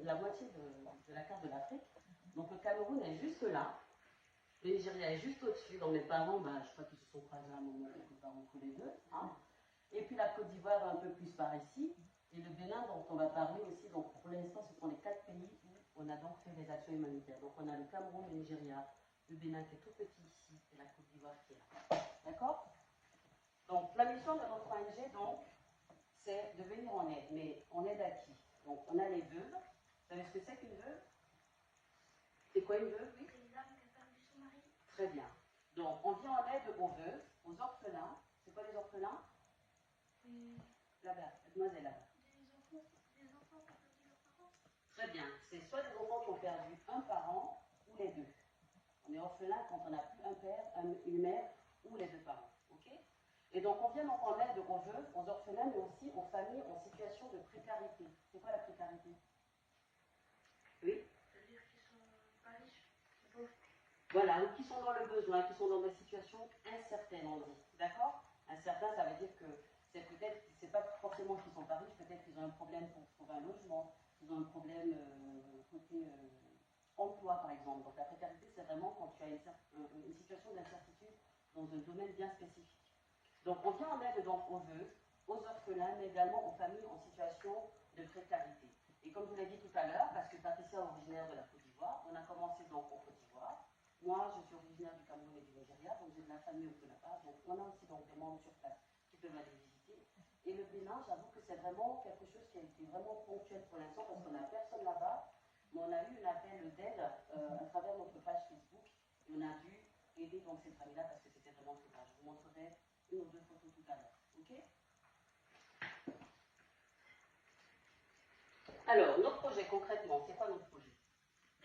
la moitié de la carte de l'Afrique. Donc le Cameroun est juste là. Le Nigeria est juste au-dessus. Donc mes parents, ben, je crois qu'ils se sont croisés à un moment, quelques parents tous les deux. Hein. Et puis la Côte d'Ivoire un peu plus par ici. Et le Bénin, dont on va parler aussi. Donc pour l'instant, ce sont les 4 pays où on a donc fait des actions humanitaires. Donc on a le Cameroun, le Nigeria, le Bénin qui est tout petit ici et la Côte d'Ivoire qui est là. D'accord? Donc la mission de notre ONG, donc, c'est de venir en aide. Mais en aide à qui? Donc on a les veuves. Vous savez ce que c'est qu'une veuve? C'est quoi une veuve? Oui. Très bien. Donc, on vient en aide aux veuves, aux orphelins. C'est quoi les orphelins? Là-bas, mademoiselle là-bas. Des enfants qui ont perdu leurs parents. Très bien. C'est soit des enfants qui ont perdu un parent ou les deux. On est orphelin quand on n'a plus un père, une mère ou les deux parents. Ok? Et donc, on vient donc en aide aux veuves, aux orphelins, mais aussi aux familles en situation de précarité. C'est quoi la précarité? Oui? C'est-à-dire qu'ils sont pas riches, pauvres. Voilà, ou qui sont dans le besoin, qui sont dans des situations incertaines, on dit. D'accord? Incertain, ça veut dire que c'est peut-être, c'est pas forcément qu'ils sont pas riches, peut-être qu'ils ont un problème pour trouver un logement, qu'ils ont un problème côté emploi, par exemple. Donc la précarité, c'est vraiment quand tu as une situation d'incertitude dans un domaine bien spécifique. Donc on vient en aide donc aux veuves, aux orphelins, mais également aux familles en situation de précarité. Et comme je vous l'ai dit tout à l'heure, parce que Patricia est originaire de la Côte d'Ivoire, on a commencé donc en Côte d'Ivoire. Moi, je suis originaire du Cameroun et du Nigeria, donc j'ai de la famille au là-bas. Donc on a aussi donc des membres sur place qui peuvent aller visiter. Et le Bénin, j'avoue que c'est vraiment quelque chose qui a été vraiment ponctuel pour l'instant parce qu'on n'a personne là-bas. Mais on a eu un appel d'aide à travers notre page Facebook et on a dû aider donc cette famille-là parce que c'était vraiment tout bas. Je vous montrerai une ou deux photos tout à l'heure. Ok? Alors, notre projet concrètement, c'est quoi notre projet?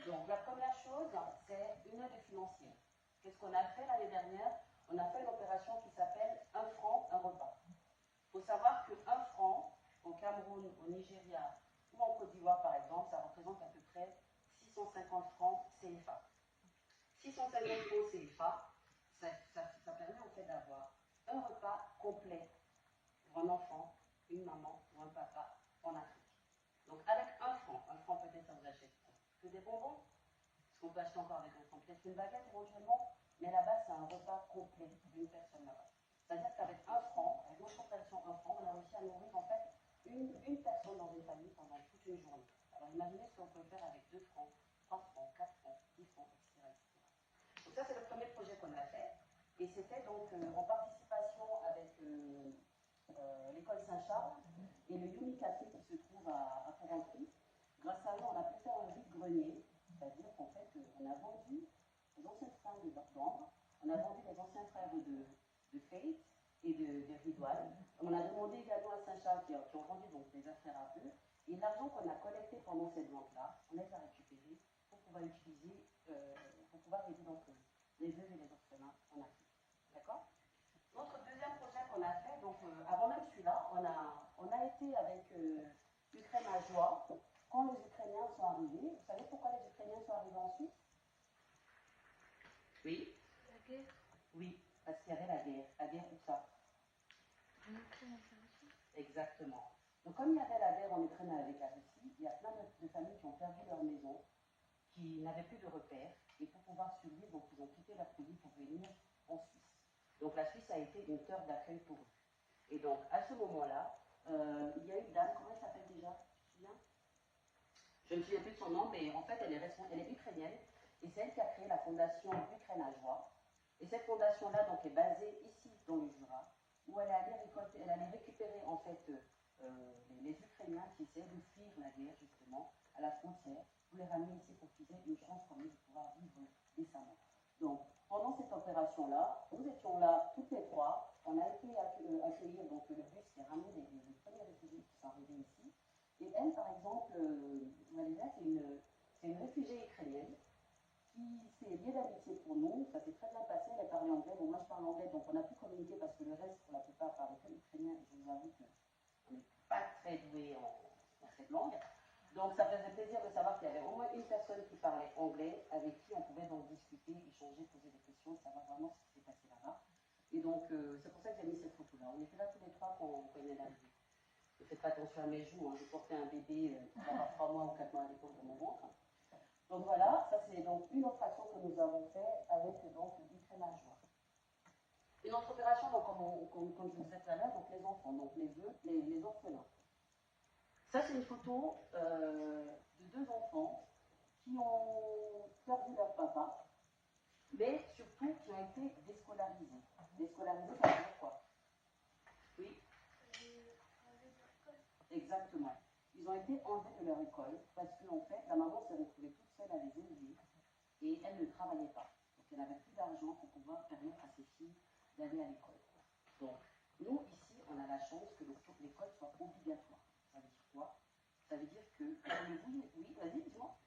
Donc, la première chose, c'est une aide financière. Qu'est-ce qu'on a fait l'année dernière? On a fait une opération qui s'appelle 1 franc, un repas. Il faut savoir que 1 franc, au Cameroun, au Nigeria ou en Côte d'Ivoire, par exemple, ça représente à peu près 650 francs CFA. 650 francs CFA, ça permet en fait d'avoir un repas complet pour un enfant, une maman ou un papa en Afrique. Donc, avec 1 franc peut-être ça vous achète que des bonbons. Parce qu'on peut acheter encore avec un franc, peut-être une baguette éventuellement, mais là-bas, c'est un repas complet d'une personne là-bas. C'est-à-dire qu'avec 1 franc, avec notre opération 1 franc, on a réussi à nourrir en fait une personne dans une famille pendant toute une journée. Alors imaginez ce qu'on peut faire avec 2 francs, 3 francs, 4 francs, 10 francs, etc. etc. Donc ça, c'est le premier projet qu'on a fait. Et c'était donc en participation avec l'école Saint-Charles et le Yumi Café qui se trouve à Porrentruy. Grâce à eux, on a pu faire un vide-grenier, c'est-à-dire qu'en fait, on a vendu les anciens fringues d'Ambre, on a vendu les anciens fringues de Faith et de Ridouane. On a demandé également à Saint-Charles qui ont vendu donc des affaires à eux. Et l'argent qu'on a collecté pendant cette vente-là, on les a récupérés pour pouvoir utiliser, pour pouvoir aider donc les veuves et les orphelins en Afrique. D'accord? Notre deuxième projet qu'on a fait, donc avant même celui-là, on a été avec Ukraine à Joie. Quand les Ukrainiens sont arrivés, vous savez pourquoi les Ukrainiens sont arrivés en Suisse? Oui. La guerre. Oui, parce qu'il y avait la guerre. La guerre où ça? En Ukraine avec la Russie. Exactement. Donc comme il y avait la guerre en Ukraine avec la Russie, il y a plein de familles qui ont perdu leur maison, qui n'avaient plus de repères, et pour pouvoir survivre, donc ils ont quitté leur pays pour venir en Suisse. Donc la Suisse a été une terre d'accueil pour eux. Et donc à ce moment-là, il y a une dame, comment elle s'appelle déjà? Tu te souviens? Je ne me souviens plus de son nom, mais en fait elle est ukrainienne, et c'est elle qui a créé la fondation Ukraine à Joie. Et cette fondation-là donc est basée ici dans le Jura, où elle allait récupérer en fait les Ukrainiens qui essaient de fuir la guerre justement à la frontière, pour les ramener ici pour qu'ils aient une chance pour eux de pouvoir vivre décemment. Donc pendant cette opération-là, nous étions là toutes les trois, on a été accueillir donc le bus qui a ramené les premiers réfugiés qui sont arrivés ici. Et elle, par exemple, Valéria, c'est une réfugiée ukrainienne qui s'est liée d'amitié pour nous. Ça s'est très bien passé, elle parlait anglais, bon moi je parle anglais, donc on a pu communiquer parce que le reste, pour la plupart, parlait que ukrainien, et je vous avoue qu'on n'est pas très doué en cette langue. Donc ça faisait plaisir de savoir qu'il y avait au moins une personne qui parlait anglais, avec qui on pouvait donc discuter, échanger, poser des questions, savoir vraiment ce qui s'est passé là-bas. Et donc c'est pour ça que j'ai mis cette photo-là. On était là tous les trois quand on est arrivé. ne faites pas attention à mes joues, hein, je portais un bébé qui va avoir 3 mois ou 4 mois à l'époque dans mon ventre. Donc voilà, ça c'est donc une autre action que nous avons fait avec donc du crémage noir. Une autre opération, donc, comme je vous disais tout à l'heure, donc les enfants, donc les orphelins. Ça c'est une photo de 2 enfants qui ont perdu leur papa, mais surtout qui ont été déscolarisés. Déscolarisés, ça veut dire quoi? Oui? Exactement. Ils ont été enlevés de leur école parce qu'en fait, la maman s'est retrouvée toute seule à les élever et elle ne travaillait pas. Donc elle n'avait plus d'argent pour pouvoir permettre à ses filles d'aller à l'école. Donc, nous, ici, on a la chance que l'école soit obligatoire. Ça veut dire quoi? Ça veut dire que, oui, vas-y, dis-moi.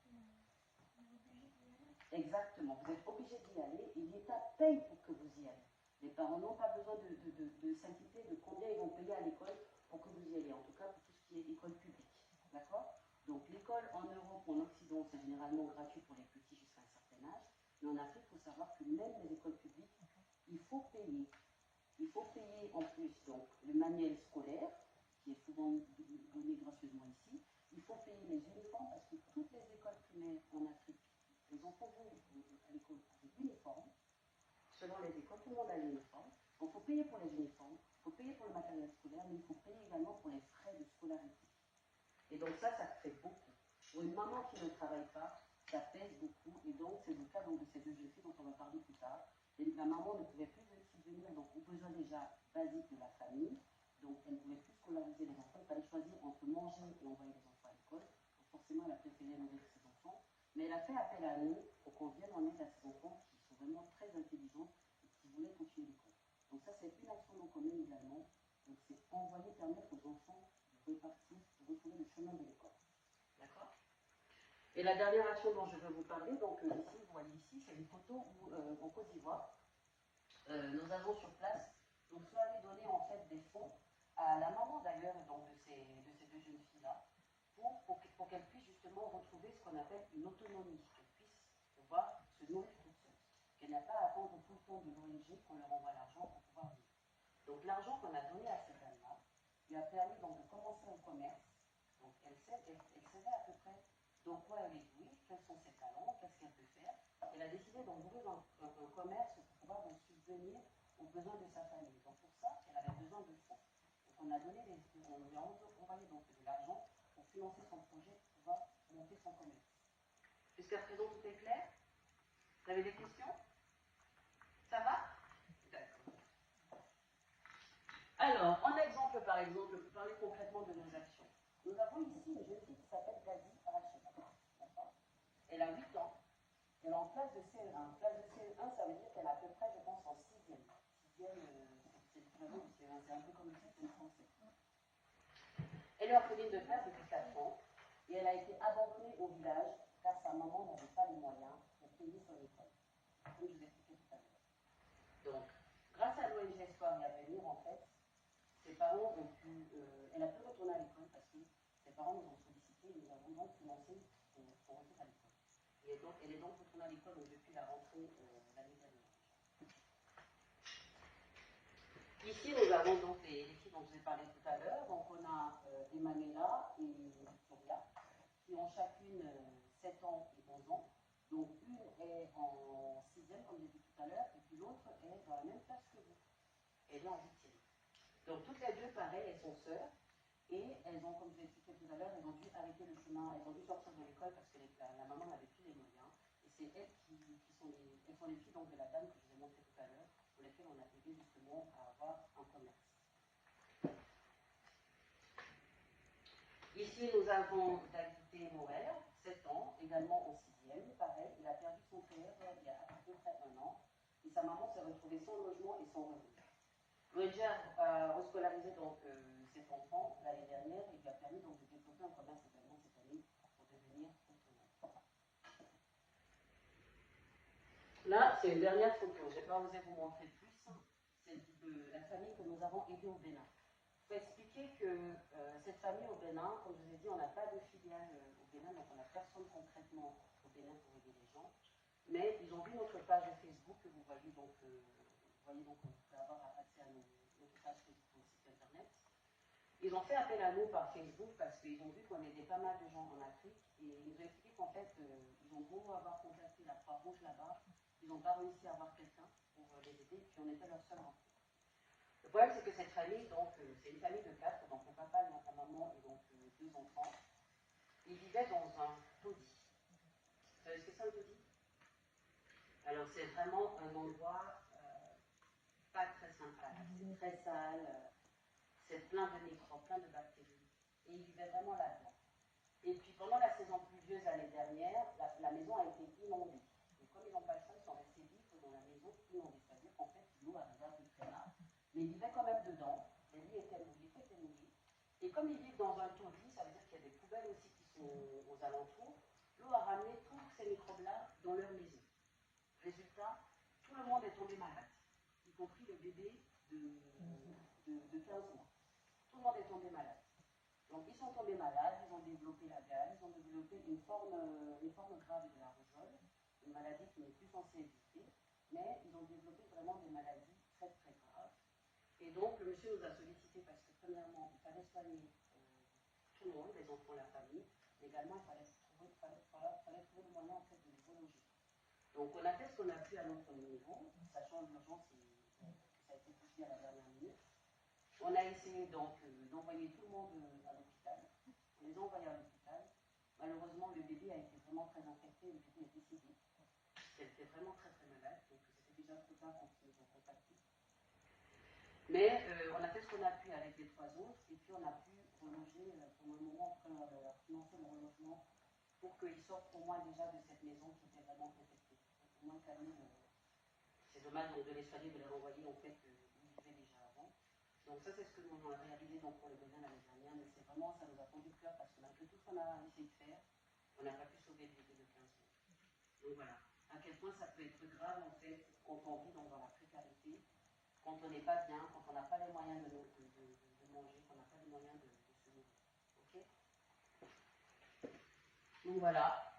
Exactement, vous êtes obligé d'y aller et l'État paye pour que vous y allez. Les parents n'ont pas besoin de s'inquiéter de combien ils vont payer à l'école pour que vous y allez, en tout cas pour tout ce qui est école publique. D'accord? Donc l'école en Europe ou en Occident, c'est généralement gratuit pour les petits jusqu'à un certain âge, mais en Afrique, il faut savoir que même les écoles publiques, il faut payer. Il faut payer en plus donc, le manuel scolaire, qui est souvent donné gracieusement ici. Il faut payer les uniformes parce que toutes les écoles primaires en Afrique, les enfants vont à l'école avec uniforme. Selon les écoles, tout le monde a l'uniforme. Donc il faut payer pour les uniformes, il faut payer pour le matériel scolaire, mais il faut payer également pour les frais de scolarité. Et donc ça fait beaucoup. Pour une maman qui ne travaille pas, ça pèse beaucoup. Et donc c'est le cas donc, de ces 2 jeunes filles dont on va parler plus tard. Et la maman ne pouvait plus subvenir donc, aux besoins déjà basiques de la famille. Donc elle ne pouvait plus scolariser les enfants. Il fallait choisir entre manger et envoyer les enfants à l'école. Donc forcément, elle a préféré nourrir ses enfants. Mais elle a fait appel à nous pour qu'on vienne en aide à ces enfants qui sont vraiment très intelligents et qui voulaient continuer l'école. Donc ça, c'est une action non commune également. Donc c'est envoyer, permettre aux enfants de repartir, de retrouver le chemin de l'école. D'accord? Et la dernière action dont je veux vous parler, donc ici, vous voyez ici, c'est une photo où, en Côte d'Ivoire, nous avons sur place, donc soit aller donner en fait des fonds à la maman d'ailleurs donc, de ces 2 jeunes filles-là, pour qu'elles puissent justement retrouver ce qu'on appelle une autonomie, qu'elles puissent pouvoir se nourrir toutes seules, qu'elles n'aient pas à attendre tout le temps de l'ONG qu'on leur envoie l'argent pour pouvoir vivre. Donc l'argent qu'on a donné à cette dame-là lui a permis donc de commencer un commerce. Donc elle savait à peu près dans quoi elle est douée, quels sont ses talents, qu'est-ce qu'elle peut faire. Elle a décidé d'ouvrir un commerce pour pouvoir donc subvenir aux besoins de sa famille. Donc pour ça, elle avait besoin de fonds. Donc on lui a envoyé donc de l'argent pour financer son projet, pour pouvoir monter son commerce. Jusqu'à présent, tout est clair? Vous avez des questions? Ça va? D'accord. Alors, en exemple, par exemple, pour parler concrètement de nos actions. Nous avons ici une jeune fille qui s'appelle Gazi Rachida. Elle a 8 ans. Elle est en classe de CE1. Classe de CE1, ça veut dire qu'elle est à peu près, je pense, en 6e. 6e, c'est l'équivalent du CE1. C'est un peu comme le système français. Elle est orpheline de père depuis 4 ans. Et elle a été abandonnée au village car sa maman n'avait pas les moyens pour payer son école. Comme je vous ai expliqué tout à l'heure. Donc, grâce à l'ONG Espoir et Avenir, en fait, ses parents ont pu, elle a pu retourner à l'école parce que ses parents nous ont sollicité et nous avons donc financé son retour à l'école. Et donc, elle est donc retournée à l'école depuis la rentrée l'année dernière. Ici, nous avons donc les filles dont je vous ai parlé tout à l'heure. Donc, on a Emmanuela et Victoria qui ont chacune 7 ans et 11 ans. Donc, une est en 6e, comme j'ai dit tout à l'heure, et puis l'autre est dans la même classe que vous. Elle est en 8e. Donc, toutes les deux, pareil, elles sont sœurs. Et elles ont, comme je l'ai expliqué tout à l'heure, elles ont dû arrêter le chemin, elles ont dû sortir de l'école parce que la maman n'avait plus les moyens. Et c'est elles qui sont les filles donc, de la dame que je vous ai montré tout à l'heure, pour lesquelles on a aidé justement à avoir un commerce. Ici, nous avons David Morel, 7 ans, également en 6e. Pareil, il a perdu son père il y a à peu près 1 an. Et sa maman s'est retrouvée sans logement et sans revenu. L'ONG a rescolarisé donc cet enfant l'année dernière et lui a permis donc de développer un commerce également cette année pour devenir autonome. Là, c'est une dernière photo. Je n'ai pas osé vous montrer plus. C'est de la famille que nous avons aidée au Bénin. Il faut expliquer que cette famille au Bénin, comme je vous ai dit, on n'a pas de filiale au Bénin, donc on n'a personne concrètement au Bénin pour aider les gens. Mais ils ont vu notre page Facebook que vous voyez donc, vous pouvez avoir accès à notre page Facebook, notre site internet. Ils ont fait appel à nous par Facebook parce qu'ils ont vu qu'on aidait pas mal de gens en Afrique et ils nous ont expliqué qu'en fait, ils ont beau avoir contacté la Croix-Rouge là-bas, ils n'ont pas réussi à avoir quelqu'un pour les aider, puis on était leur seul enfant. Le problème, c'est que cette famille, donc, c'est une famille de 4, donc mon papa, ma maman et donc 2 enfants. Ils vivaient dans un taudis. Vous savez ce que c'est un taudis? Alors, c'est vraiment un endroit pas très sympa. C'est très sale, c'est plein de microbes, plein de bactéries. Et ils vivaient vraiment là-dedans. Et puis, pendant la saison pluvieuse l'année dernière, la maison a été inondée. Et comme ils n'ont pas le choix, ils sont restés vivre dans la maison inondée. C'est-à-dire qu'en fait, l'eau arrivait à peu près là. Mais ils vivaient quand même dedans. Les lits étaient mouillés, tout était mouillé. Et comme ils vivent dans un taudis, ça veut dire qu'il y a des poubelles aussi qui sont aux alentours. L'eau a ramené tous ces microbes-là dans leur maison. Résultat, tout le monde est tombé malade, y compris le bébé de 15 mois. Tout le monde est tombé malade. Donc ils sont tombés malades, ils ont développé la gale, ils ont développé une forme grave de la rougeole, une maladie qui n'est plus censée exister, mais ils ont développé vraiment des maladies très très graves. Et donc le monsieur nous a sollicité parce que premièrement, il fallait soigner tout le monde, les enfants, la famille, mais également il fallait trouver le moyen en fait de les reloger. Donc on a fait ce qu'on a pu à notre niveau, sachant l'urgence que ça a été poussé à la dernière minute. On a essayé donc d'envoyer tout le monde à l'hôpital. On les a envoyés à l'hôpital. Malheureusement, le bébé a été vraiment très infecté, le bébé est décédé. Elle était vraiment très très malade, donc c'était déjà trop tard quand ils nous ont contactés. Mais on a fait ce qu'on a pu avec les 3 autres, et puis on a pu reloger pendant un moment, en train de leur financer le relogement pour qu'ils sortent au moins déjà de cette maison qui était vraiment infectée. Au moins calmer c'est dommage donc, de les soigner, de les renvoyer en fait où ils vivaient déjà avant. Donc ça c'est ce que nous avons réalisé donc, pour le Bénin l'année dernière, mais c'est vraiment, ça nous a tendu le cœur parce que malgré tout ce qu'on a essayé de faire, on n'a pas pu sauver le bébé de 15 ans. Donc voilà, à quel point ça peut être grave en fait quand on vit donc, dans la précarité, quand on n'est pas bien, quand on n'a pas les moyens de manger, qu'on n'a pas les moyens de se nourrir. Ok? Donc voilà.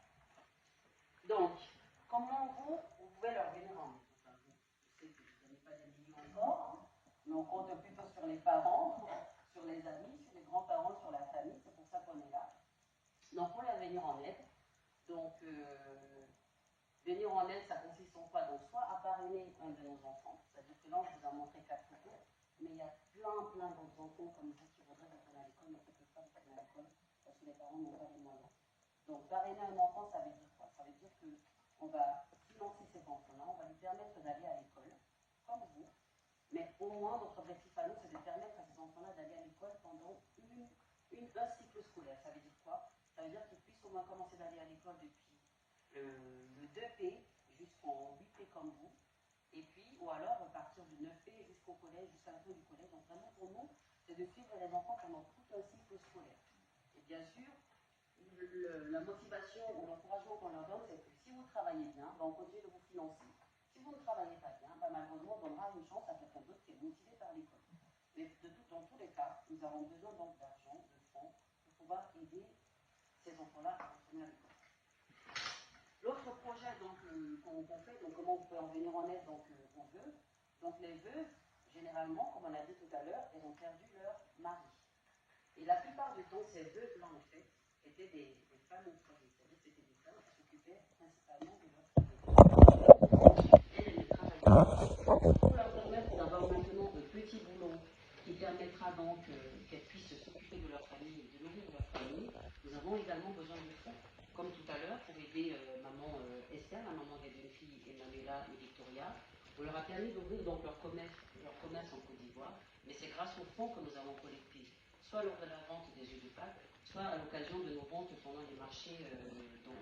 Donc, comment vous pouvez leur venir en aide? Enfin, je sais que vous n'avez pas des millions encore, hein, mais on compte plutôt sur les parents, sur les amis, sur les grands-parents, sur la famille, c'est pour ça qu'on est là. Donc, pour leur venir en aide, donc, venir en aide, ça consiste en quoi? Donc, soit à parrainer un de nos enfants, c'est-à-dire que là, on vous a montré 4 photos, mais il y a plein d'autres enfants comme vous qui voudraient retourner à l'école, mais qui ne peuvent pas retourner à l'école parce que les parents n'ont pas les moyens. Donc, parrainer un enfant, ça veut dire quoi? Ça veut dire qu'on va financer ces enfants-là, on va lui permettre d'aller à l'école, comme vous, mais au moins, notre objectif à nous, c'est de permettre à ces enfants-là d'aller à l'école pendant un cycle scolaire. Ça veut dire quoi? Ça veut dire qu'ils puissent au moins commencer d'aller à l'école depuis le 2P jusqu'en 8P comme vous, et puis, ou alors repartir du 9P jusqu'au collège, jusqu'à la fin du collège. Donc, vraiment, pour nous, c'est de suivre les enfants pendant tout un cycle scolaire. Et bien sûr, la motivation ou l'encouragement qu'on leur donne, c'est que si vous travaillez bien, ben on continue de vous financer. Si vous ne travaillez pas bien, ben malheureusement, on donnera une chance à quelqu'un d'autre qui est motivé par l'école. Mais dans tous les cas, nous avons besoin donc d'argent, de fonds, pour pouvoir aider ces enfants-là à retourner à l'école. L'autre projet qu'on fait, donc comment vous pouvez en venir en aide donc, aux veuves. Donc les veuves, généralement, comme on a dit tout à l'heure, elles ont perdu leur mari. Et la plupart du temps, ces veuves-là, en fait, étaient des femmes au foyer. C'est-à-dire que c'était des femmes qui s'occupaient principalement de leur foyer. Elles ne travaillaient pas. Pour leur permettre d'avoir maintenant un petit boulot qui permettra donc qu'elles puissent s'occuper de leur famille et de nourrir leur famille, nous avons également besoin de fonds. Comme tout à l'heure, pour aider maman Esther, la maman des deux filles, Emmanuela et Victoria, on leur a permis d'ouvrir donc leur commerce en Côte d'Ivoire, mais c'est grâce aux fonds que nous avons collectés, soit lors de la vente des œufs de Pâques, soit à l'occasion de nos ventes pendant les marchés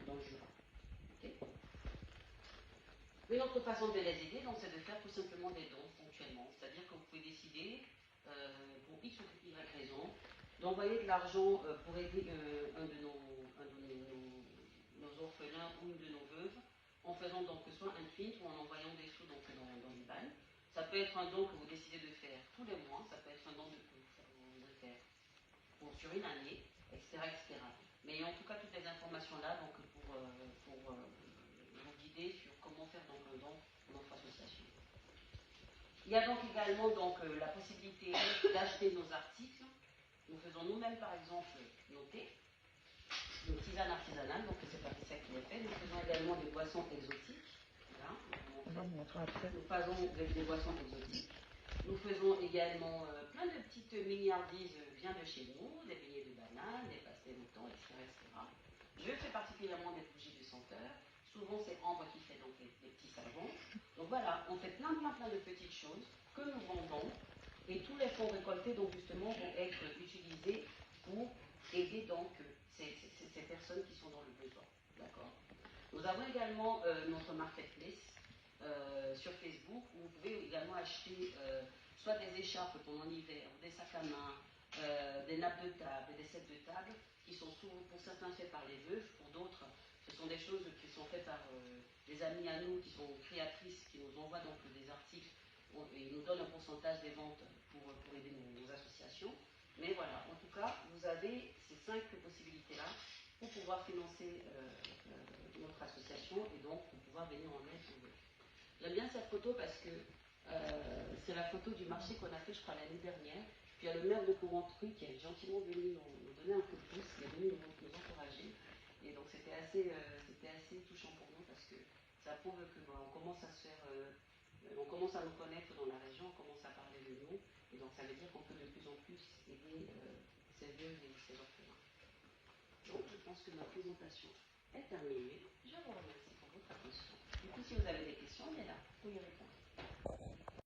d'Anjou. Okay. Une autre façon de les aider, c'est de faire tout simplement des dons ponctuellement. C'est-à-dire que vous pouvez décider, pour X ou Y raison, d'envoyer de l'argent pour aider un de nos orphelins ou une de nos veuves, en faisant donc soit un tweet ou en envoyant des sous dans l'IBAN. Ça peut être un don que vous décidez de faire tous les mois, ça peut être un don que vous faire sur une année, etc. Mais en tout cas, toutes les informations là donc, pour vous guider sur comment faire donc, un don pour notre association. Il y a donc également donc, la possibilité d'acheter nos articles Nous faisons nous-mêmes, par exemple, nos thés, nos tisanes artisanales, donc c'est Patricia qui les fait. Nous faisons également des boissons exotiques. Voilà, nous faisons des boissons exotiques. Nous faisons également plein de petites milliardises bien de chez nous, des beignets de banane, des pastels au thon, etc., etc. Je fais particulièrement des bougies de senteur. Souvent, c'est Ambre qui fait donc les petits savons. Donc voilà, on fait plein de petites choses que nous vendons. Et tous les fonds récoltés, donc justement, vont être utilisés pour aider donc ces personnes qui sont dans le besoin. D'accord. Nous avons également notre marketplace sur Facebook où vous pouvez également acheter soit des écharpes pendant l'hiver, des sacs à main, des nappes de table, des sets de table qui sont souvent pour certains faits par les veuves, pour d'autres ce sont des choses qui sont faites par des amis à nous qui sont créatrices, qui nous envoient donc des articles et nous donnent un pourcentage des ventes pour aider nos associations. Mais voilà, en tout cas, vous avez ces 5 possibilités-là pour pouvoir financer notre association et donc pour pouvoir venir en aide aux veuves. J'aime bien cette photo parce que c'est la photo du marché qu'on a fait, je crois, l'année dernière. Puis il y a le maire de Courantruy qui est gentiment venu nous donner un coup de pouce, qui est venu nous encourager. Et donc c'était assez touchant pour nous parce que ça prouve que on commence à se faire, on commence à nous connaître dans la région, on commence à parler de nous. Et donc ça veut dire qu'on peut de plus en plus aider ces veuves et ces orphelins. Donc je pense que ma présentation est terminée. Je vous remercie pour votre attention. Du coup, si vous avez des questions, on est là pour y répondre.